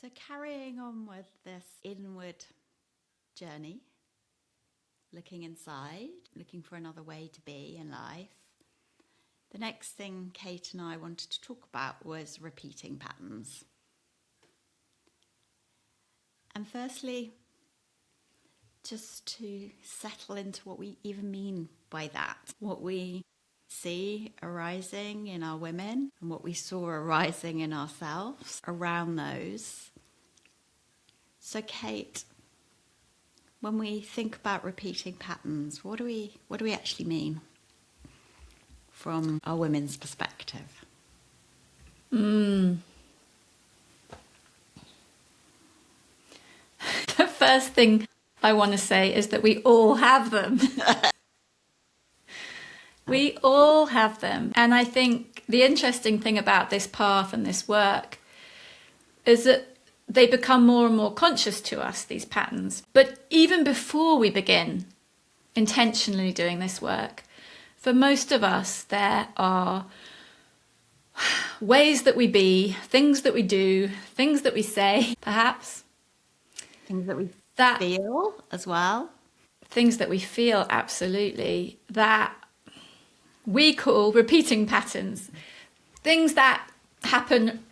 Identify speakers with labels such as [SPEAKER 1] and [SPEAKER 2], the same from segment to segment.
[SPEAKER 1] So carrying on with this inward journey, looking inside, looking for another way to be in life, the next thing Kate and I wanted to talk about was repeating patterns. And firstly, just to settle into what we even mean by that, what we see arising in our women and what we saw arising in ourselves around those. So Kate, when we think about repeating patterns, what do we actually mean from our women's perspective?
[SPEAKER 2] The first thing I want to say is that we all have them. We all have them. And I think the interesting thing about this path and this work is that they become more and more conscious to us, these patterns. But even before we begin intentionally doing this work, for most of us, there are ways that we be, things that we do, things that we say, perhaps.
[SPEAKER 1] Things that we feel as well.
[SPEAKER 2] Things that we feel, absolutely, that we call repeating patterns. Things that happen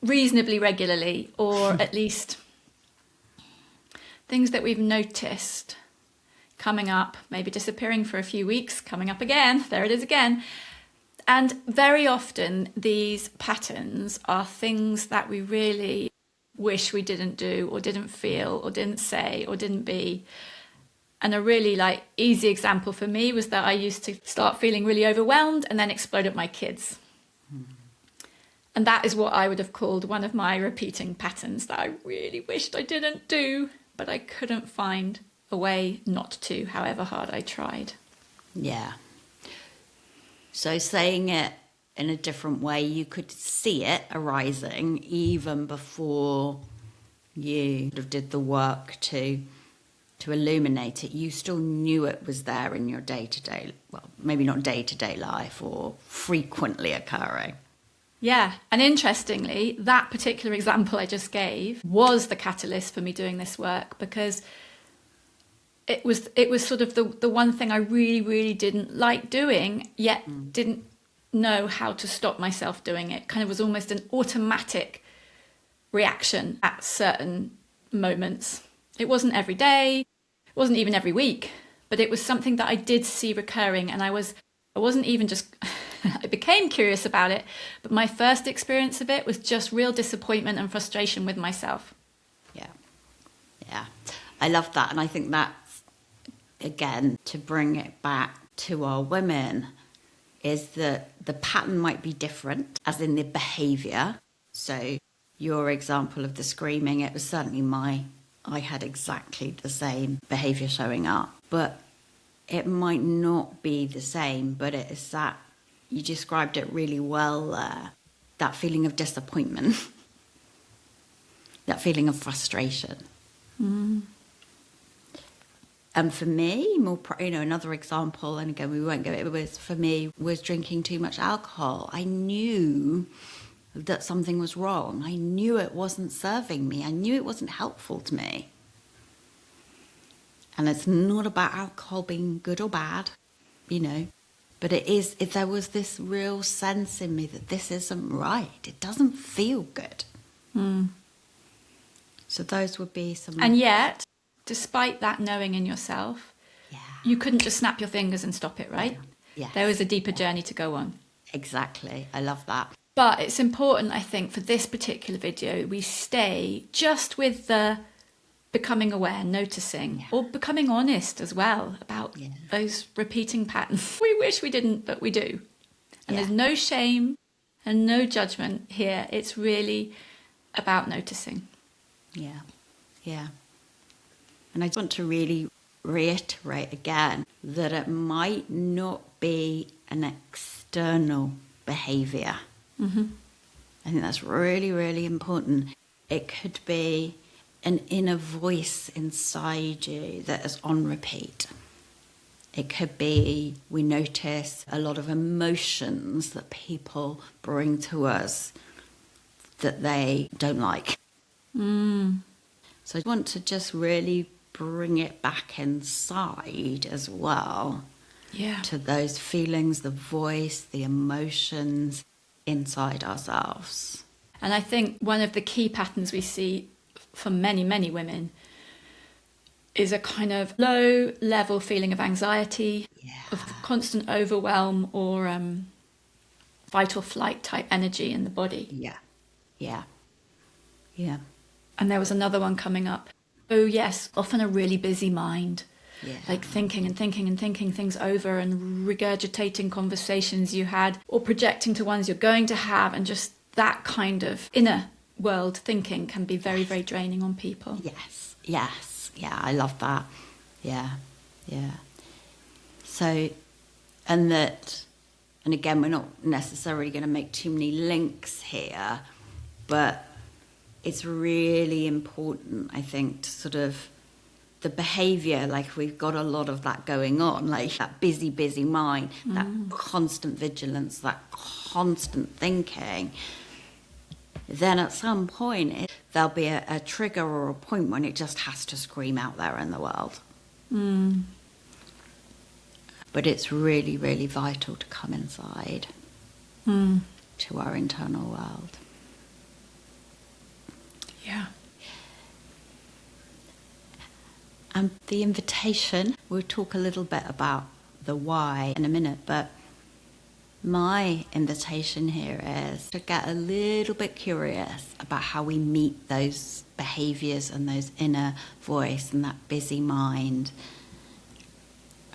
[SPEAKER 2] reasonably regularly, or at least things that we've noticed coming up, maybe disappearing for a few weeks, coming up again, there it is again. And very often these patterns are things that we really wish we didn't do or didn't feel or didn't say or didn't be. And a really easy example for me was that I used to start feeling really overwhelmed and then explode at my kids. And that is what I would have called one of my repeating patterns that I really wished I didn't do, but I couldn't find a way not to, however hard I tried.
[SPEAKER 1] Yeah. So saying it in a different way, you could see it arising even before you did the work to illuminate it. You still knew it was there in your day-to-day, well, maybe not day-to-day life or frequently occurring.
[SPEAKER 2] Yeah, and interestingly, that particular example I just gave was the catalyst for me doing this work, because it was sort of the one thing I really, really didn't like doing, yet didn't know how to stop myself doing it. Kind of was almost an automatic reaction at certain moments. It wasn't every day, it wasn't even every week, but it was something that I did see recurring, and I wasn't even just I became curious about it, but my first experience of it was just real disappointment and frustration with myself.
[SPEAKER 1] Yeah, I love that. And I think that's, again, to bring it back to our women, is that the pattern might be different, as in the behaviour. So your example of the screaming, it was certainly I had exactly the same behaviour showing up, but it might not be the same, but it is that, you described it really well there, that feeling of disappointment, that feeling of frustration. And for me, another example, and again, we won't go, it was, for me, was drinking too much alcohol. I knew that something was wrong. I knew it wasn't serving me. I knew it wasn't helpful to me. And it's not about alcohol being good or bad, but it is, if there was this real sense in me that this isn't right. It doesn't feel good. So those would be some...
[SPEAKER 2] And yet, despite that knowing in yourself, you couldn't just snap your fingers and stop it, right?
[SPEAKER 1] Yeah.
[SPEAKER 2] There was a deeper journey to go on.
[SPEAKER 1] Exactly. I love that.
[SPEAKER 2] But it's important, I think, for this particular video, we stay just with the becoming aware, noticing, or becoming honest as well about those repeating patterns. We wish we didn't, but we do. And there's no shame and no judgment here. It's really about noticing.
[SPEAKER 1] Yeah. And I just want to really reiterate again that it might not be an external behaviour. I think that's really, really important. It could be an inner voice inside you that is on repeat. It could be, we notice a lot of emotions that people bring to us that they don't like. So I want to just really bring it back inside as well.
[SPEAKER 2] Yeah.
[SPEAKER 1] To those feelings, the voice, the emotions inside ourselves.
[SPEAKER 2] And I think one of the key patterns we see for many, many women is a kind of low level feeling of anxiety, of constant overwhelm or fight or flight type energy in the body.
[SPEAKER 1] Yeah.
[SPEAKER 2] And there was another one coming up. Oh, yes, often a really busy mind.
[SPEAKER 1] Yeah.
[SPEAKER 2] Like thinking and thinking and thinking things over and regurgitating conversations you had or projecting to ones you're going to have, and just that kind of inner world thinking can be very, very draining on people.
[SPEAKER 1] Yes. Yeah, I love that. Yeah. So, and again, we're not necessarily going to make too many links here, but it's really important, I think, to sort of the behaviour, like we've got a lot of that going on, like that busy mind, that constant vigilance, that constant thinking. Then at some point, there'll be a trigger or a point when it just has to scream out there in the world. But it's really, really vital to come inside to our internal world.
[SPEAKER 2] Yeah.
[SPEAKER 1] And the invitation, we'll talk a little bit about the why in a minute, but my invitation here is to get a little bit curious about how we meet those behaviours and those inner voice and that busy mind.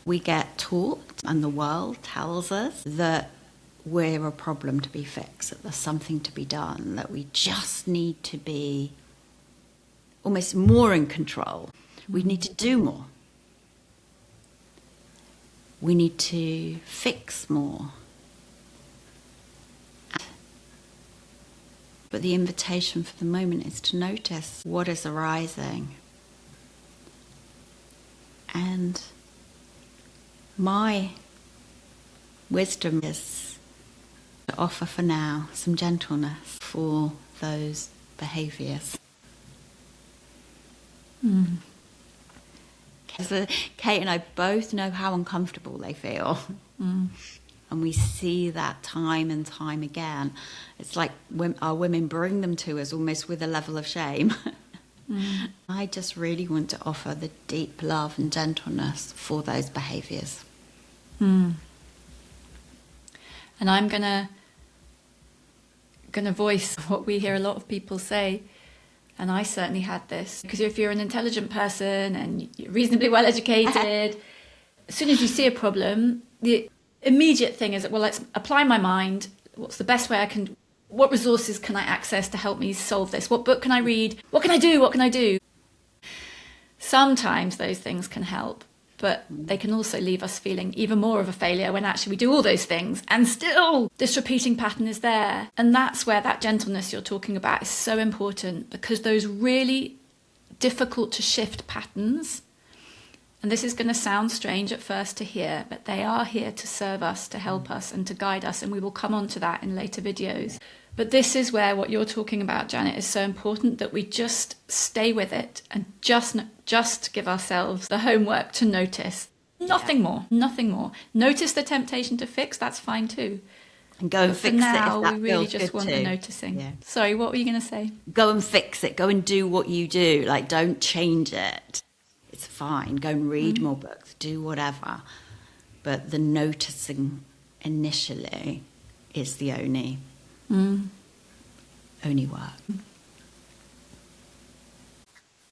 [SPEAKER 1] We get taught, and the world tells us, that we're a problem to be fixed, that there's something to be done, that we just need to be almost more in control. We need to do more. We need to fix more. But the invitation for the moment is to notice what is arising. And my wisdom is to offer for now some gentleness for those behaviours. Because Kate and I both know how uncomfortable they feel. And we see that time and time again. It's like our women bring them to us almost with a level of shame. I just really want to offer the deep love and gentleness for those behaviours.
[SPEAKER 2] And I'm gonna voice what we hear a lot of people say. And I certainly had this, because if you're an intelligent person and you're reasonably well educated, as soon as you see a problem, the immediate thing is, well, let's apply my mind. What's the best way I can, what resources can I access to help me solve this? What book can I read? What can I do? Sometimes those things can help, but they can also leave us feeling even more of a failure when actually we do all those things and still this repeating pattern is there. And that's where that gentleness you're talking about is so important, because those really difficult to shift patterns, and this is going to sound strange at first to hear, but they are here to serve us, to help us and to guide us, and we will come on to that in later videos. But this is where what you're talking about, Janet, is so important, that we just stay with it and just give ourselves the homework to notice. Nothing more. Notice the temptation to fix, that's fine too.
[SPEAKER 1] And go and fix it if that feels good too.
[SPEAKER 2] We really just want the noticing. Yeah. Sorry, what were you going to say?
[SPEAKER 1] Go and fix it. Go and do what you do. Like, don't change it. It's fine. Go and read more books. Do whatever. But the noticing initially is the only work.